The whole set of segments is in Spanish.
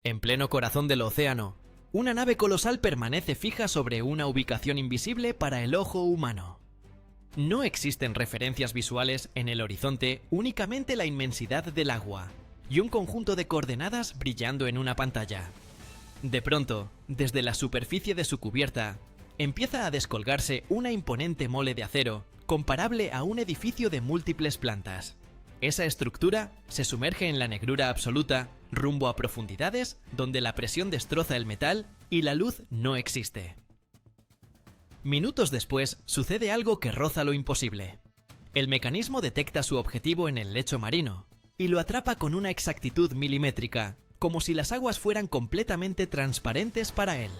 En pleno corazón del océano, una nave colosal permanece fija sobre una ubicación invisible para el ojo humano. No existen referencias visuales en el horizonte, únicamente la inmensidad del agua y un conjunto de coordenadas brillando en una pantalla. De pronto, desde la superficie de su cubierta, empieza a descolgarse una imponente mole de acero comparable a un edificio de múltiples plantas. Esa estructura se sumerge en la negrura absoluta, rumbo a profundidades donde la presión destroza el metal y la luz no existe. Minutos después sucede algo que roza lo imposible. El mecanismo detecta su objetivo en el lecho marino y lo atrapa con una exactitud milimétrica, como si las aguas fueran completamente transparentes para él.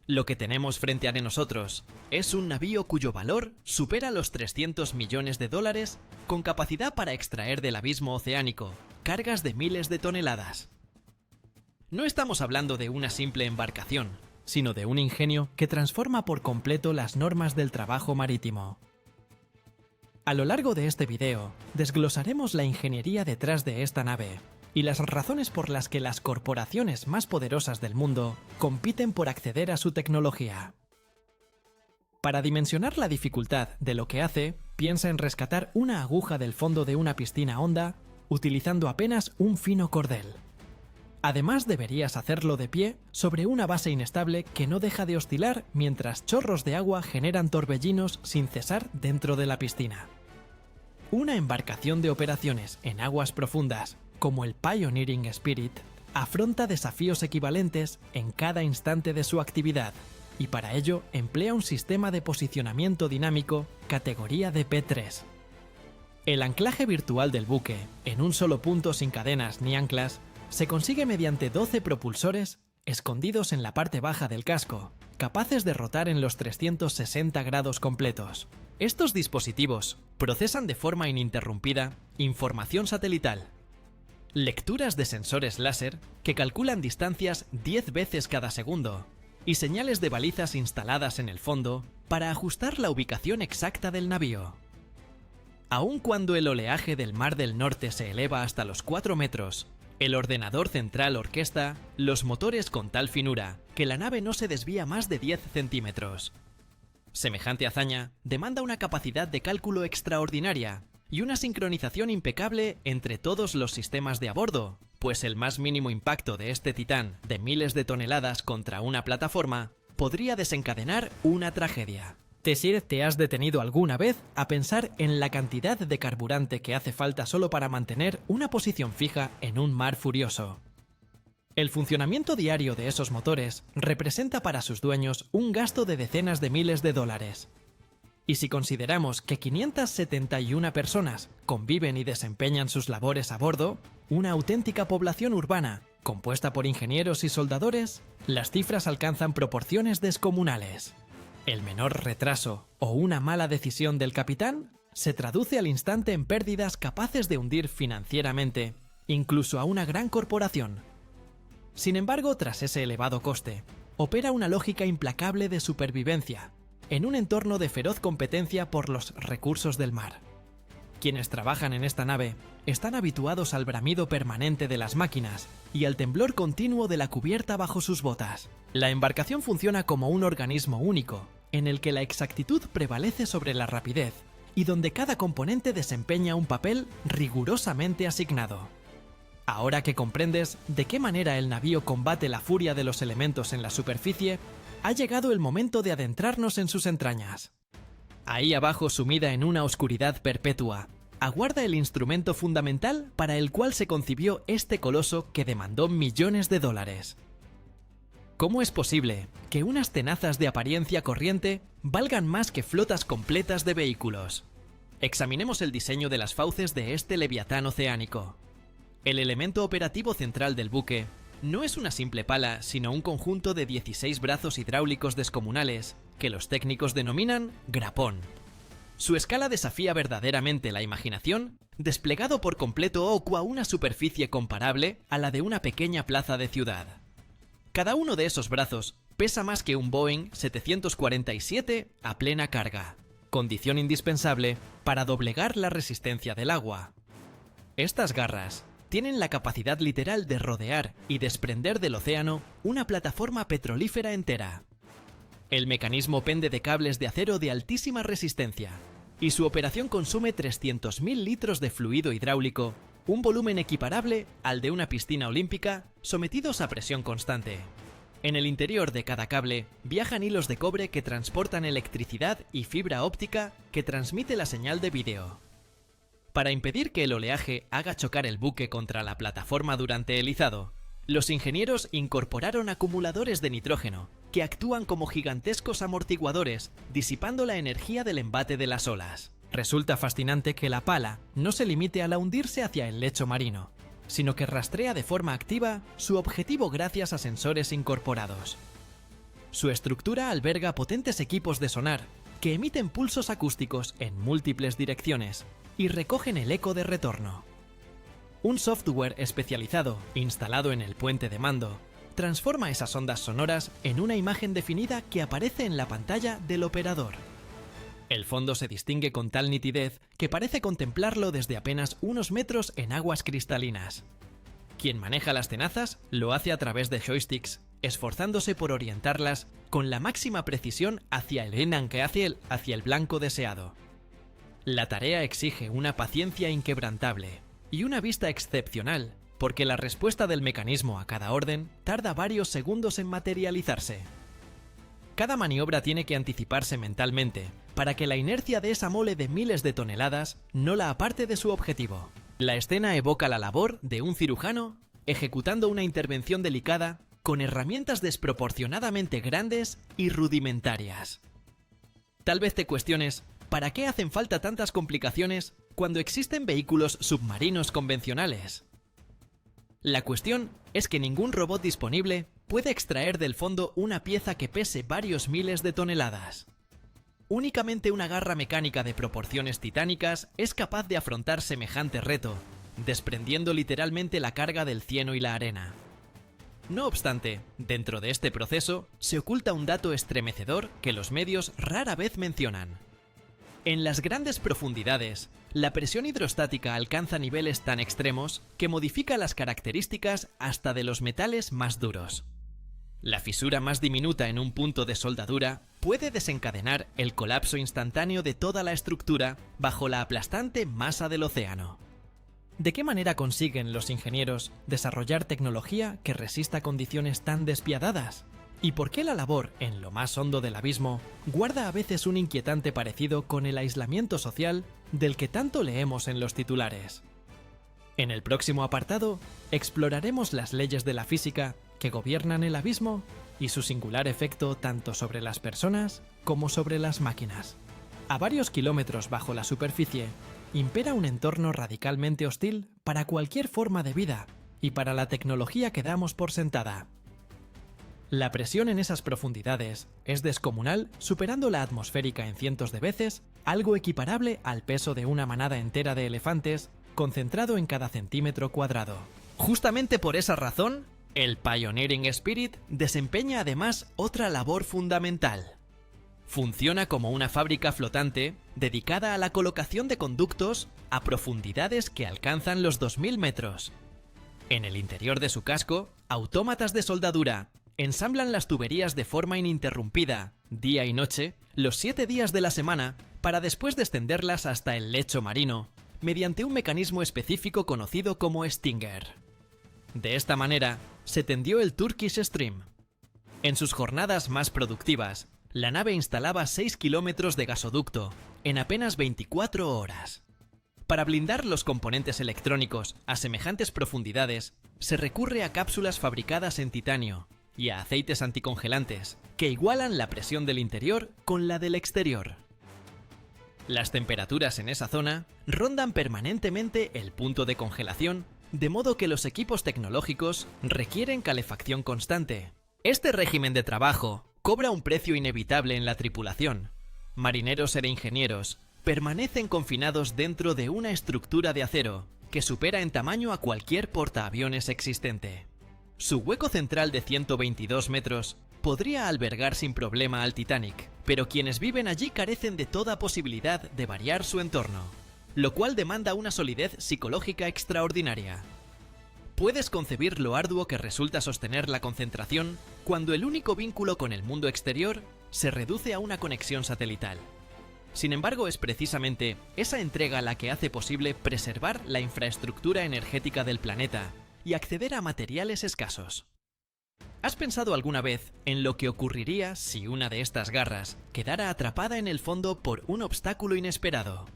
Lo que tenemos frente a nosotros es un navío cuyo valor supera los 300 millones de dólares, con capacidad para extraer del abismo oceánico cargas de miles de toneladas. No estamos hablando de una simple embarcación, sino de un ingenio que transforma por completo las normas del trabajo marítimo. A lo largo de este video, desglosaremos la ingeniería detrás de esta nave y las razones por las que las corporaciones más poderosas del mundo compiten por acceder a su tecnología. Para dimensionar la dificultad de lo que hace, piensa en rescatar una aguja del fondo de una piscina honda utilizando apenas un fino cordel. Además, deberías hacerlo de pie sobre una base inestable que no deja de oscilar mientras chorros de agua generan torbellinos sin cesar dentro de la piscina. Una embarcación de operaciones en aguas profundas, como el Pioneering Spirit, afronta desafíos equivalentes en cada instante de su actividad, y para ello emplea un sistema de posicionamiento dinámico categoría de P3. El anclaje virtual del buque, en un solo punto sin cadenas ni anclas, se consigue mediante 12 propulsores escondidos en la parte baja del casco, capaces de rotar en los 360 grados completos. Estos dispositivos procesan de forma ininterrumpida información satelital, lecturas de sensores láser que calculan distancias 10 veces cada segundo y señales de balizas instaladas en el fondo para ajustar la ubicación exacta del navío. Aun cuando el oleaje del Mar del Norte se eleva hasta los 4 metros, el ordenador central orquesta los motores con tal finura que la nave no se desvía más de 10 centímetros. Semejante hazaña demanda una capacidad de cálculo extraordinaria y una sincronización impecable entre todos los sistemas de a bordo, pues el más mínimo impacto de este titán de miles de toneladas contra una plataforma podría desencadenar una tragedia. ¿Te has detenido alguna vez a pensar en la cantidad de carburante que hace falta solo para mantener una posición fija en un mar furioso? El funcionamiento diario de esos motores representa para sus dueños un gasto de decenas de miles de dólares. Y si consideramos que 571 personas conviven y desempeñan sus labores a bordo, una auténtica población urbana, compuesta por ingenieros y soldadores, las cifras alcanzan proporciones descomunales. El menor retraso o una mala decisión del capitán se traduce al instante en pérdidas capaces de hundir financieramente, incluso a una gran corporación. Sin embargo, tras ese elevado coste, opera una lógica implacable de supervivencia, en un entorno de feroz competencia por los recursos del mar. Quienes trabajan en esta nave están habituados al bramido permanente de las máquinas y al temblor continuo de la cubierta bajo sus botas. La embarcación funciona como un organismo único, en el que la exactitud prevalece sobre la rapidez y donde cada componente desempeña un papel rigurosamente asignado. Ahora que comprendes de qué manera el navío combate la furia de los elementos en la superficie, ha llegado el momento de adentrarnos en sus entrañas. Ahí abajo, sumida en una oscuridad perpetua, aguarda el instrumento fundamental para el cual se concibió este coloso que demandó millones de dólares. ¿Cómo es posible que unas tenazas de apariencia corriente valgan más que flotas completas de vehículos? Examinemos el diseño de las fauces de este leviatán oceánico. El elemento operativo central del buque no es una simple pala, sino un conjunto de 16 brazos hidráulicos descomunales que los técnicos denominan grapón. Su escala desafía verdaderamente la imaginación, desplegado por completo ocua una superficie comparable a la de una pequeña plaza de ciudad. Cada uno de esos brazos pesa más que un Boeing 747 a plena carga, condición indispensable para doblegar la resistencia del agua. Estas garras tienen la capacidad literal de rodear y desprender del océano una plataforma petrolífera entera. El mecanismo pende de cables de acero de altísima resistencia, y su operación consume 300.000 litros de fluido hidráulico, un volumen equiparable al de una piscina olímpica, sometidos a presión constante. En el interior de cada cable viajan hilos de cobre que transportan electricidad y fibra óptica que transmite la señal de vídeo. Para impedir que el oleaje haga chocar el buque contra la plataforma durante el izado, los ingenieros incorporaron acumuladores de nitrógeno que actúan como gigantescos amortiguadores, disipando la energía del embate de las olas. Resulta fascinante que la pala no se limite al hundirse hacia el lecho marino, sino que rastrea de forma activa su objetivo gracias a sensores incorporados. Su estructura alberga potentes equipos de sonar que emiten pulsos acústicos en múltiples direcciones y recogen el eco de retorno. Un software especializado, instalado en el puente de mando, transforma esas ondas sonoras en una imagen definida que aparece en la pantalla del operador. El fondo se distingue con tal nitidez que parece contemplarlo desde apenas unos metros en aguas cristalinas. Quien maneja las tenazas lo hace a través de joysticks, esforzándose por orientarlas con la máxima precisión hacia el blanco deseado. La tarea exige una paciencia inquebrantable y una vista excepcional, porque la respuesta del mecanismo a cada orden tarda varios segundos en materializarse. Cada maniobra tiene que anticiparse mentalmente para que la inercia de esa mole de miles de toneladas no la aparte de su objetivo. La escena evoca la labor de un cirujano ejecutando una intervención delicada con herramientas desproporcionadamente grandes y rudimentarias. Tal vez te cuestiones, ¿para qué hacen falta tantas complicaciones cuando existen vehículos submarinos convencionales? La cuestión es que ningún robot disponible puede extraer del fondo una pieza que pese varios miles de toneladas. Únicamente una garra mecánica de proporciones titánicas es capaz de afrontar semejante reto, desprendiendo literalmente la carga del cieno y la arena. No obstante, dentro de este proceso se oculta un dato estremecedor que los medios rara vez mencionan. En las grandes profundidades, la presión hidrostática alcanza niveles tan extremos que modifica las características hasta de los metales más duros. La fisura más diminuta en un punto de soldadura puede desencadenar el colapso instantáneo de toda la estructura bajo la aplastante masa del océano. ¿De qué manera consiguen los ingenieros desarrollar tecnología que resista condiciones tan despiadadas? ¿Y por qué la labor en lo más hondo del abismo guarda a veces un inquietante parecido con el aislamiento social del que tanto leemos en los titulares? En el próximo apartado exploraremos las leyes de la física que gobiernan el abismo y su singular efecto tanto sobre las personas como sobre las máquinas. A varios kilómetros bajo la superficie, impera un entorno radicalmente hostil para cualquier forma de vida y para la tecnología que damos por sentada. La presión en esas profundidades es descomunal, superando la atmosférica en cientos de veces, algo equiparable al peso de una manada entera de elefantes concentrado en cada centímetro cuadrado. Justamente por esa razón, el Pioneering Spirit desempeña además otra labor fundamental. Funciona como una fábrica flotante dedicada a la colocación de conductos a profundidades que alcanzan los 2000 metros. En el interior de su casco, autómatas de soldadura ensamblan las tuberías de forma ininterrumpida, día y noche, los 7 días de la semana, para después descenderlas hasta el lecho marino, mediante un mecanismo específico conocido como Stinger. De esta manera, se tendió el Turkish Stream. En sus jornadas más productivas, la nave instalaba 6 kilómetros de gasoducto en apenas 24 horas. Para blindar los componentes electrónicos a semejantes profundidades, se recurre a cápsulas fabricadas en titanio y a aceites anticongelantes que igualan la presión del interior con la del exterior. Las temperaturas en esa zona rondan permanentemente el punto de congelación, de modo que los equipos tecnológicos requieren calefacción constante. Este régimen de trabajo cobra un precio inevitable en la tripulación. Marineros e ingenieros permanecen confinados dentro de una estructura de acero que supera en tamaño a cualquier portaaviones existente. Su hueco central de 122 metros podría albergar sin problema al Titanic, pero quienes viven allí carecen de toda posibilidad de variar su entorno, lo cual demanda una solidez psicológica extraordinaria. Puedes concebir lo arduo que resulta sostener la concentración cuando el único vínculo con el mundo exterior se reduce a una conexión satelital. Sin embargo, es precisamente esa entrega la que hace posible preservar la infraestructura energética del planeta y acceder a materiales escasos. ¿Has pensado alguna vez en lo que ocurriría si una de estas garras quedara atrapada en el fondo por un obstáculo inesperado?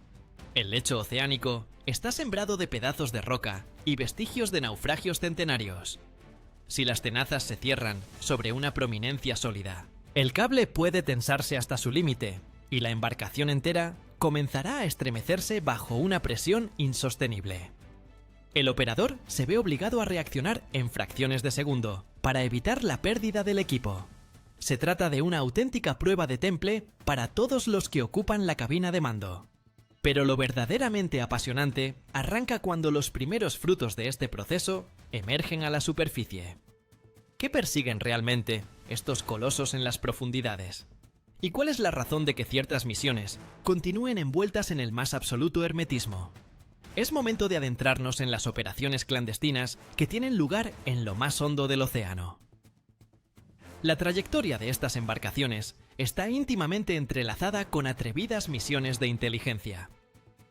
El lecho oceánico está sembrado de pedazos de roca y vestigios de naufragios centenarios. Si las tenazas se cierran sobre una prominencia sólida, el cable puede tensarse hasta su límite y la embarcación entera comenzará a estremecerse bajo una presión insostenible. El operador se ve obligado a reaccionar en fracciones de segundo para evitar la pérdida del equipo. Se trata de una auténtica prueba de temple para todos los que ocupan la cabina de mando. Pero lo verdaderamente apasionante arranca cuando los primeros frutos de este proceso emergen a la superficie. ¿Qué persiguen realmente estos colosos en las profundidades? ¿Y cuál es la razón de que ciertas misiones continúen envueltas en el más absoluto hermetismo? Es momento de adentrarnos en las operaciones clandestinas que tienen lugar en lo más hondo del océano. La trayectoria de estas embarcaciones está íntimamente entrelazada con atrevidas misiones de inteligencia.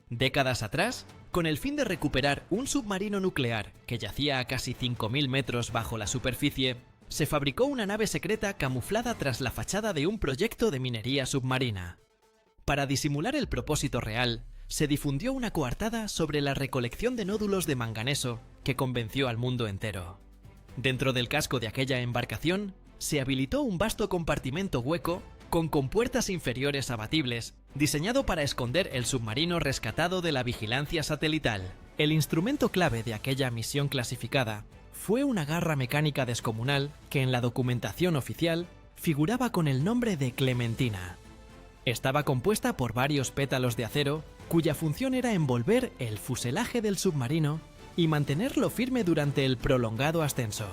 Décadas atrás, con el fin de recuperar un submarino nuclear que yacía a casi 5.000 metros bajo la superficie, se fabricó una nave secreta camuflada tras la fachada de un proyecto de minería submarina. Para disimular el propósito real, se difundió una coartada sobre la recolección de nódulos de manganeso que convenció al mundo entero. Dentro del casco de aquella embarcación, se habilitó un vasto compartimento hueco con compuertas inferiores abatibles, diseñado para esconder el submarino rescatado de la vigilancia satelital. El instrumento clave de aquella misión clasificada fue una garra mecánica descomunal que en la documentación oficial figuraba con el nombre de Clementina. Estaba compuesta por varios pétalos de acero cuya función era envolver el fuselaje del submarino y mantenerlo firme durante el prolongado ascenso.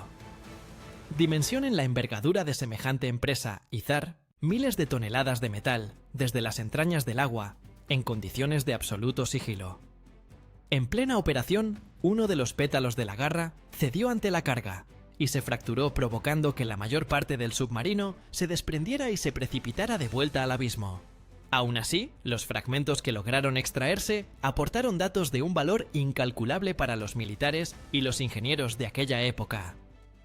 Dimensionen la envergadura de semejante empresa, izar miles de toneladas de metal desde las entrañas del agua en condiciones de absoluto sigilo. En plena operación, uno de los pétalos de la garra cedió ante la carga y se fracturó, provocando que la mayor parte del submarino se desprendiera y se precipitara de vuelta al abismo. Aún así, los fragmentos que lograron extraerse aportaron datos de un valor incalculable para los militares y los ingenieros de aquella época.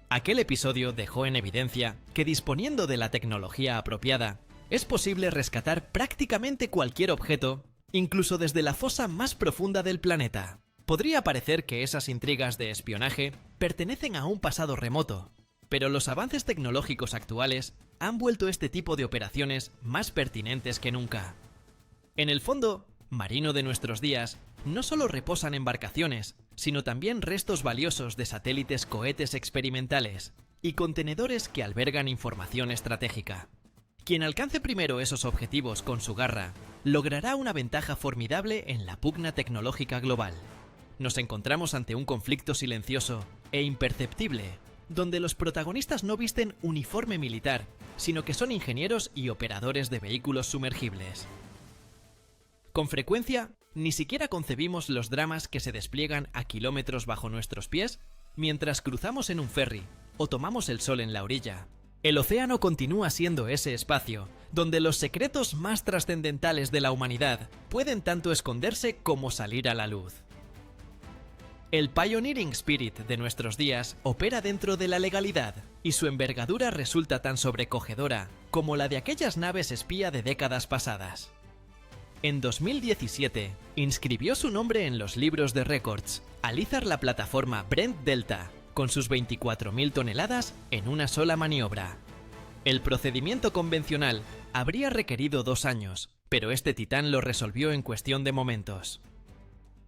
Aquel episodio dejó en evidencia que, disponiendo de la tecnología apropiada, es posible rescatar prácticamente cualquier objeto, incluso desde la fosa más profunda del planeta. Podría parecer que esas intrigas de espionaje pertenecen a un pasado remoto, pero los avances tecnológicos actuales han vuelto este tipo de operaciones más pertinentes que nunca. En el fondo marino de nuestros días no solo reposan embarcaciones, sino también restos valiosos de satélites cohetes experimentales y contenedores que albergan información estratégica. Quien alcance primero esos objetivos con su garra logrará una ventaja formidable en la pugna tecnológica global. Nos encontramos ante un conflicto silencioso e imperceptible, donde los protagonistas no visten uniforme militar, sino que son ingenieros y operadores de vehículos sumergibles. Con frecuencia, ni siquiera concebimos los dramas que se despliegan a kilómetros bajo nuestros pies mientras cruzamos en un ferry o tomamos el sol en la orilla. El océano continúa siendo ese espacio donde los secretos más trascendentales de la humanidad pueden tanto esconderse como salir a la luz. El pioneering spirit de nuestros días opera dentro de la legalidad, y su envergadura resulta tan sobrecogedora como la de aquellas naves espía de décadas pasadas. En 2017, inscribió su nombre en los libros de récords al izar la plataforma Brent Delta, con sus 24.000 toneladas en una sola maniobra. El procedimiento convencional habría requerido 2 años, pero este titán lo resolvió en cuestión de momentos.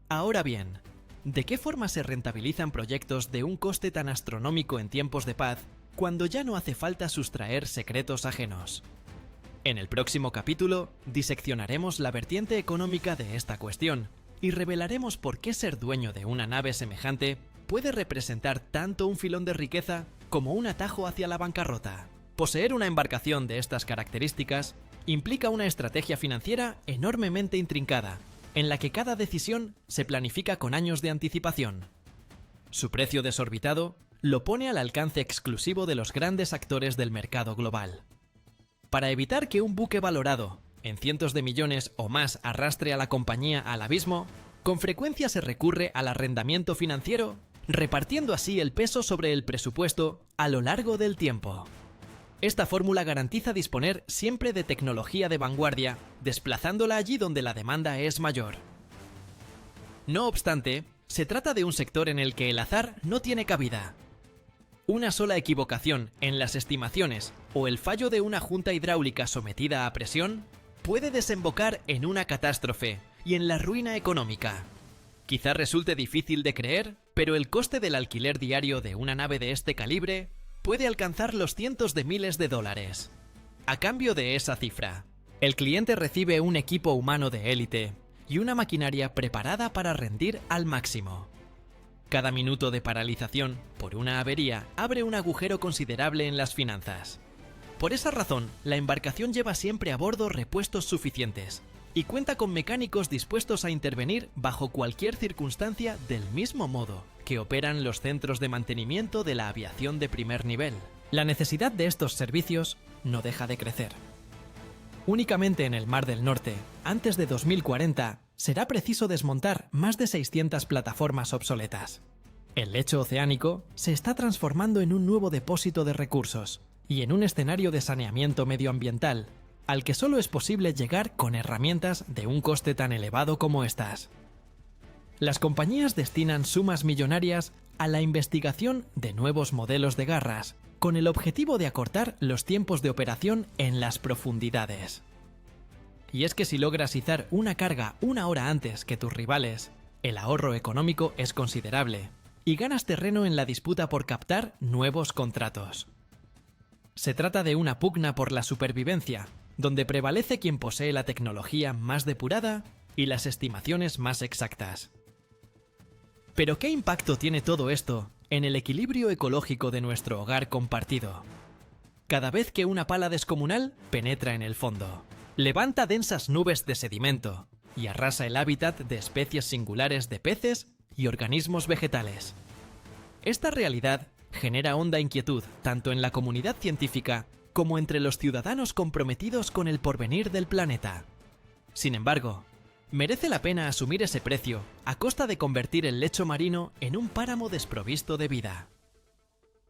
Ahora bien, ¿de qué forma se rentabilizan proyectos de un coste tan astronómico en tiempos de paz cuando ya no hace falta sustraer secretos ajenos? En el próximo capítulo diseccionaremos la vertiente económica de esta cuestión y revelaremos por qué ser dueño de una nave semejante puede representar tanto un filón de riqueza como un atajo hacia la bancarrota. Poseer una embarcación de estas características implica una estrategia financiera enormemente intrincada, en la que cada decisión se planifica con años de anticipación. Su precio desorbitado lo pone al alcance exclusivo de los grandes actores del mercado global. Para evitar que un buque valorado en cientos de millones o más arrastre a la compañía al abismo, con frecuencia se recurre al arrendamiento financiero, repartiendo así el peso sobre el presupuesto a lo largo del tiempo. Esta fórmula garantiza disponer siempre de tecnología de vanguardia, desplazándola allí donde la demanda es mayor. No obstante, se trata de un sector en el que el azar no tiene cabida. Una sola equivocación en las estimaciones o el fallo de una junta hidráulica sometida a presión puede desembocar en una catástrofe y en la ruina económica. Quizá resulte difícil de creer, pero el coste del alquiler diario de una nave de este calibre puede alcanzar los cientos de miles de dólares. A cambio de esa cifra, el cliente recibe un equipo humano de élite y una maquinaria preparada para rendir al máximo. Cada minuto de paralización por una avería abre un agujero considerable en las finanzas. Por esa razón, la embarcación lleva siempre a bordo repuestos suficientes y cuenta con mecánicos dispuestos a intervenir bajo cualquier circunstancia del mismo modo que operan los centros de mantenimiento de la aviación de primer nivel. La necesidad de estos servicios no deja de crecer. Únicamente en el Mar del Norte, antes de 2040, será preciso desmontar más de 600 plataformas obsoletas. El lecho oceánico se está transformando en un nuevo depósito de recursos y en un escenario de saneamiento medioambiental, al que solo es posible llegar con herramientas de un coste tan elevado como estas. Las compañías destinan sumas millonarias a la investigación de nuevos modelos de garras, con el objetivo de acortar los tiempos de operación en las profundidades. Y es que si logras izar una carga una hora antes que tus rivales, el ahorro económico es considerable y ganas terreno en la disputa por captar nuevos contratos. Se trata de una pugna por la supervivencia, donde prevalece quien posee la tecnología más depurada y las estimaciones más exactas. Pero ¿qué impacto tiene todo esto en el equilibrio ecológico de nuestro hogar compartido? Cada vez que una pala descomunal penetra en el fondo, levanta densas nubes de sedimento y arrasa el hábitat de especies singulares de peces y organismos vegetales. Esta realidad genera honda inquietud tanto en la comunidad científica como entre los ciudadanos comprometidos con el porvenir del planeta. Sin embargo, merece la pena asumir ese precio a costa de convertir el lecho marino en un páramo desprovisto de vida.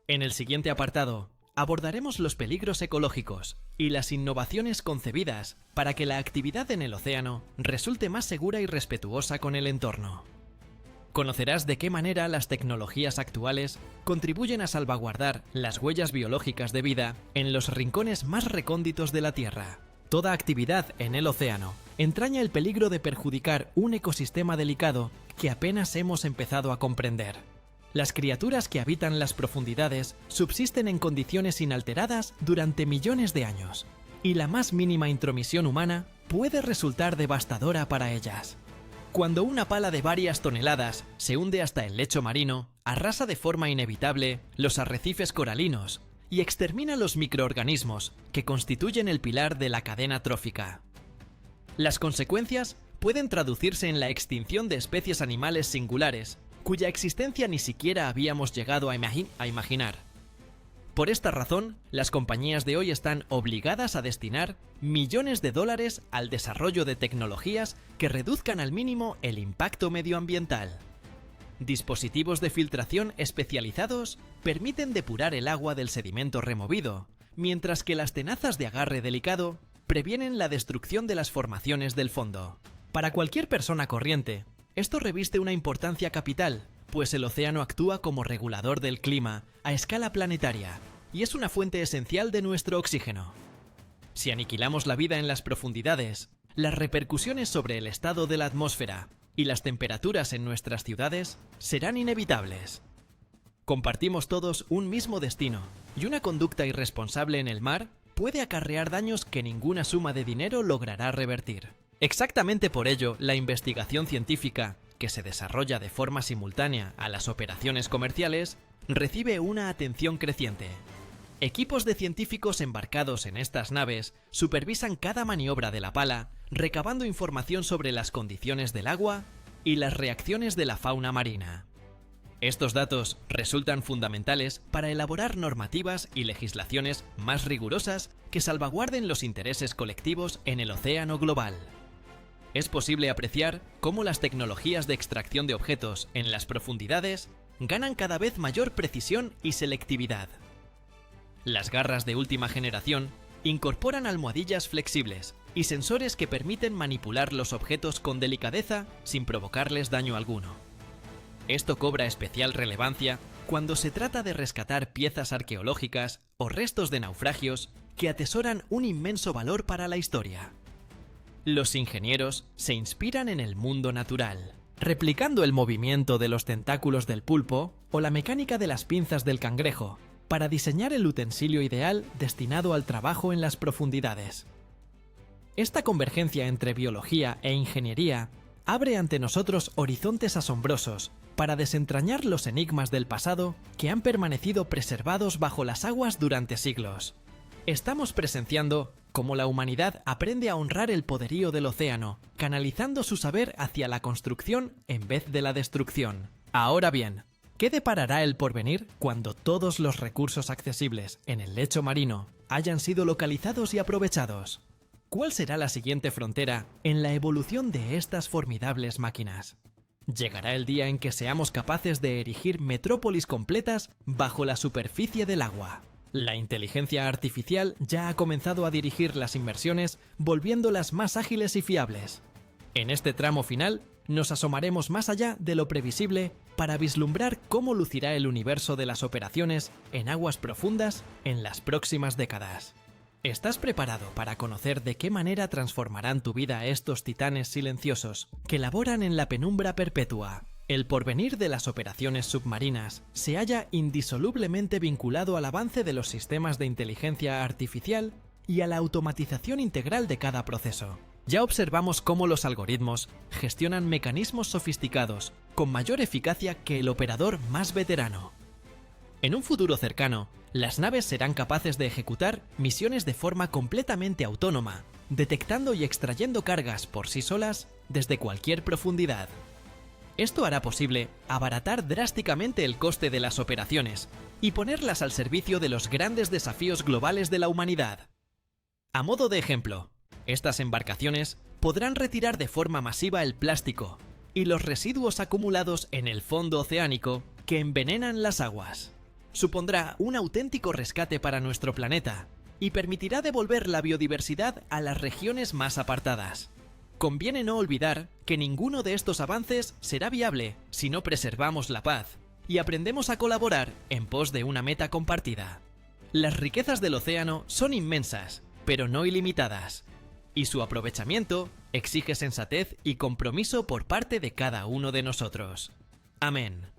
En el siguiente apartado, abordaremos los peligros ecológicos y las innovaciones concebidas para que la actividad en el océano resulte más segura y respetuosa con el entorno. Conocerás de qué manera las tecnologías actuales contribuyen a salvaguardar las huellas biológicas de vida en los rincones más recónditos de la Tierra. Toda actividad en el océano entraña el peligro de perjudicar un ecosistema delicado que apenas hemos empezado a comprender. Las criaturas que habitan las profundidades subsisten en condiciones inalteradas durante millones de años, y la más mínima intromisión humana puede resultar devastadora para ellas. Cuando una pala de varias toneladas se hunde hasta el lecho marino, arrasa de forma inevitable los arrecifes coralinos y extermina los microorganismos que constituyen el pilar de la cadena trófica. Las consecuencias pueden traducirse en la extinción de especies animales singulares, cuya existencia ni siquiera habíamos llegado a imaginar. Por esta razón, las compañías de hoy están obligadas a destinar millones de dólares al desarrollo de tecnologías que reduzcan al mínimo el impacto medioambiental. Dispositivos de filtración especializados permiten depurar el agua del sedimento removido, mientras que las tenazas de agarre delicado previenen la destrucción de las formaciones del fondo. Para cualquier persona corriente, esto reviste una importancia capital, pues el océano actúa como regulador del clima a escala planetaria y es una fuente esencial de nuestro oxígeno. Si aniquilamos la vida en las profundidades, las repercusiones sobre el estado de la atmósfera y las temperaturas en nuestras ciudades serán inevitables. Compartimos todos un mismo destino, y una conducta irresponsable en el mar puede acarrear daños que ninguna suma de dinero logrará revertir. Exactamente por ello, la investigación científica, que se desarrolla de forma simultánea a las operaciones comerciales, recibe una atención creciente. Equipos de científicos embarcados en estas naves supervisan cada maniobra de la pala, recabando información sobre las condiciones del agua y las reacciones de la fauna marina. Estos datos resultan fundamentales para elaborar normativas y legislaciones más rigurosas que salvaguarden los intereses colectivos en el océano global. Es posible apreciar cómo las tecnologías de extracción de objetos en las profundidades ganan cada vez mayor precisión y selectividad. Las garras de última generación incorporan almohadillas flexibles y sensores que permiten manipular los objetos con delicadeza sin provocarles daño alguno. Esto cobra especial relevancia cuando se trata de rescatar piezas arqueológicas o restos de naufragios que atesoran un inmenso valor para la historia. Los ingenieros se inspiran en el mundo natural, replicando el movimiento de los tentáculos del pulpo o la mecánica de las pinzas del cangrejo, para diseñar el utensilio ideal destinado al trabajo en las profundidades. Esta convergencia entre biología e ingeniería abre ante nosotros horizontes asombrosos para desentrañar los enigmas del pasado que han permanecido preservados bajo las aguas durante siglos. Estamos presenciando cómo la humanidad aprende a honrar el poderío del océano, canalizando su saber hacia la construcción en vez de la destrucción. Ahora bien, ¿qué deparará el porvenir cuando todos los recursos accesibles en el lecho marino hayan sido localizados y aprovechados? ¿Cuál será la siguiente frontera en la evolución de estas formidables máquinas? ¿Llegará el día en que seamos capaces de erigir metrópolis completas bajo la superficie del agua? La inteligencia artificial ya ha comenzado a dirigir las inversiones, volviéndolas más ágiles y fiables. En este tramo final, nos asomaremos más allá de lo previsible para vislumbrar cómo lucirá el universo de las operaciones en aguas profundas en las próximas décadas. ¿Estás preparado para conocer de qué manera transformarán tu vida estos titanes silenciosos que laboran en la penumbra perpetua? El porvenir de las operaciones submarinas se halla indisolublemente vinculado al avance de los sistemas de inteligencia artificial y a la automatización integral de cada proceso. Ya observamos cómo los algoritmos gestionan mecanismos sofisticados con mayor eficacia que el operador más veterano. En un futuro cercano, las naves serán capaces de ejecutar misiones de forma completamente autónoma, detectando y extrayendo cargas por sí solas desde cualquier profundidad. Esto hará posible abaratar drásticamente el coste de las operaciones y ponerlas al servicio de los grandes desafíos globales de la humanidad. A modo de ejemplo, estas embarcaciones podrán retirar de forma masiva el plástico y los residuos acumulados en el fondo oceánico que envenenan las aguas. Supondrá un auténtico rescate para nuestro planeta y permitirá devolver la biodiversidad a las regiones más apartadas. Conviene no olvidar que ninguno de estos avances será viable si no preservamos la paz y aprendemos a colaborar en pos de una meta compartida. Las riquezas del océano son inmensas, pero no ilimitadas, y su aprovechamiento exige sensatez y compromiso por parte de cada uno de nosotros. Amén.